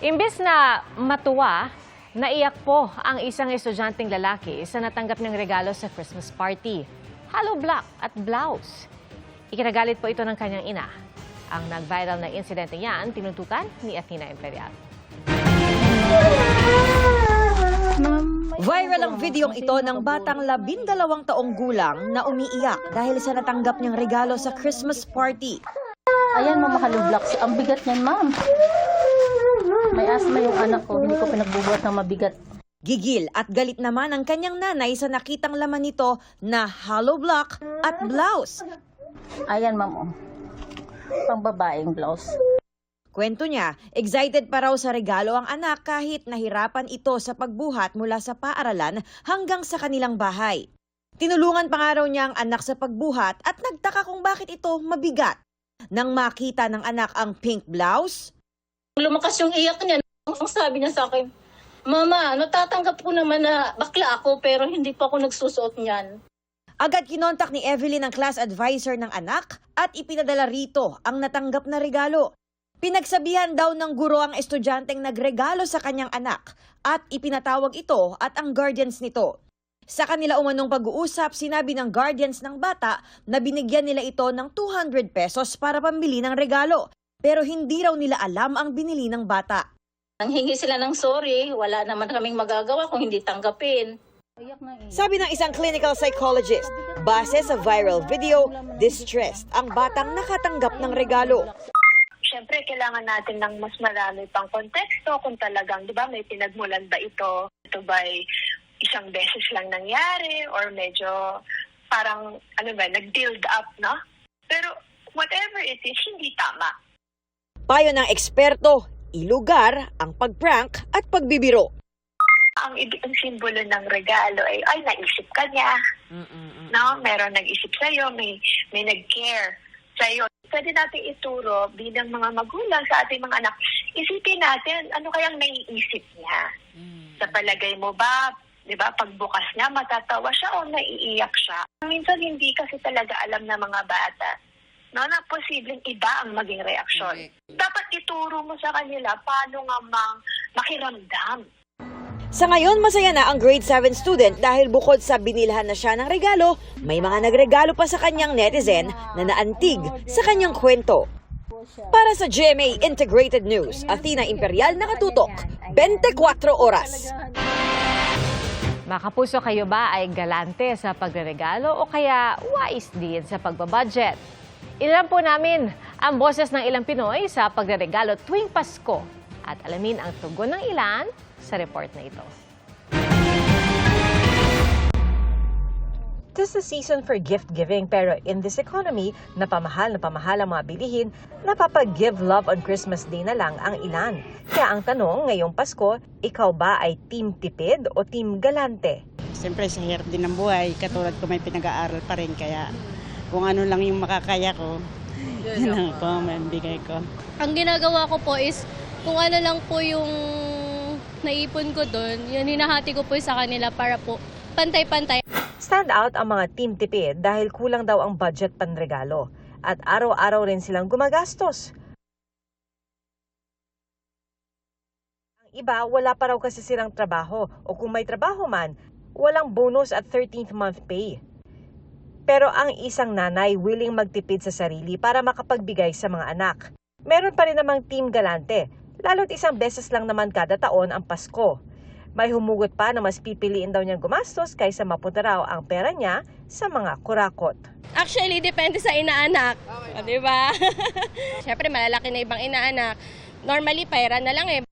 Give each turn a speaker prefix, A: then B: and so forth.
A: Imbes na matuwa, naiyak po ang isang estudyanteng lalaki sa natanggap ng regalo sa Christmas party. Hollow block at blouse. Ikinagalit po ito ng kanyang ina. Ang nag-viral na insidente yan, tinuntukan ni Athena Imperial.
B: Viral ang videong ito ng batang 12 taong gulang na umiiyak dahil sa natanggap niyang regalo sa Christmas party.
C: Ayan, Mama Hollow Blocks. Ang bigat niyan, ma'am. May asthma yung anak ko. Hindi ko pinagbubuhat ng mabigat.
B: Gigil at galit naman ang kanyang nanay sa nakitang laman nito na hollow block at blouse.
C: Ayan, ma'am. Oh. Pang babaeng blouse.
B: Kwento niya, excited pa raw sa regalo ang anak kahit nahirapan ito sa pagbuhat mula sa paaralan hanggang sa kanilang bahay. Tinulungan pa nga raw niya ang anak sa pagbuhat at nagtaka kung bakit ito mabigat. Nang makita ng anak ang pink blouse,
C: Lumakas yung iyak niya. Ang sabi niya sa akin, Mama, natatanggap ko naman na bakla ako pero hindi pa ako nagsusuot niyan.
B: agad kinontak ni Evelyn ang class advisor ng anak at ipinadala rito ang natanggap na regalo. Pinagsabihan daw ng guro ang estudyanteng nagregalo sa kanyang anak at ipinatawag ito at ang guardians nito. Sa kanila umanong pag-uusap, sinabi ng guardians ng bata na binigyan nila ito ng 200 pesos para pambili ng regalo. Pero hindi raw nila alam ang binili ng bata.
C: Nanghingi sila ng sorry, wala naman kaming magagawa kung hindi tanggapin.
B: Sabi ng isang clinical psychologist, base sa viral video, distressed ang batang nakatanggap ng regalo.
D: Siyempre, kailangan natin ng mas marami pang konteksto kung talagang, di ba, may pinagmulan ba ito? Ito ba'y isang beses lang nangyari or medyo parang, nag-build up, no? Pero whatever it is, hindi tama.
B: Payo ng eksperto, ilugar ang pagprank at pagbibiro.
D: Ang simbolo ng regalo ay naisip ka niya. No? Meron nag-isip sa'yo, may nag-care sa'yo. Pwede natin ituro bilang mga magulang sa ating mga anak. Isipin natin, ano kayang naiisip niya? Sa palagay mo ba, di ba, pagbukas niya, matatawa siya o naiiyak siya? Minsan hindi kasi talaga alam ng mga bata, no, na posibleng iba ang maging reaksyon. Dapat ituro mo sa kanila paano nga makiramdam.
B: Sa ngayon, masaya na ang grade 7 student dahil bukod sa binilhan na siya ng regalo, may mga nagregalo pa sa kanyang netizen na naantig sa kanyang kwento. Para sa GMA Integrated News, Athena Imperial, nakatutok 24 oras.
A: Makapuso, kayo ba ay galante sa pagreregalo o kaya wise din sa pagbabudget? Ilan po namin ang boses ng ilang Pinoy sa pagreregalo tuwing Pasko at alamin ang tugon ng ilan sa report na ito. This is the season for gift giving, pero in this economy, napamahal ang mga bilihin, napapag-give love on Christmas Day na lang ang ilan. Kaya ang tanong ngayong Pasko, ikaw ba ay team tipid o team galante?
E: Siyempre sa hirap din ng buhay, katulad ko may pinag-aaral pa rin, kaya kung ano lang yung makakaya ko, yun lang ako, may bigay ko.
F: Ang ginagawa ko po is, kung ano lang po yung naipon ko doon, yun hinahati ko po sa kanila para po pantay-pantay.
A: Stand out ang mga team tipid dahil kulang daw ang budget panregalo at araw-araw rin silang gumagastos. Ang iba, wala pa raw kasi silang trabaho o kung may trabaho man, walang bonus at 13th month pay. Pero ang isang nanay willing magtipid sa sarili para makapagbigay sa mga anak. Meron pa rin namang team galante, lalo't isang beses lang naman kada taon ang Pasko. May humugot pa na mas pipiliin daw niyang gumastos kaysa mapunta raw ang pera niya sa mga kurakot.
F: Actually, depende sa inaanak. O, di ba? Siyempre, malalaki na ibang inaanak. Normally, pera na lang eh.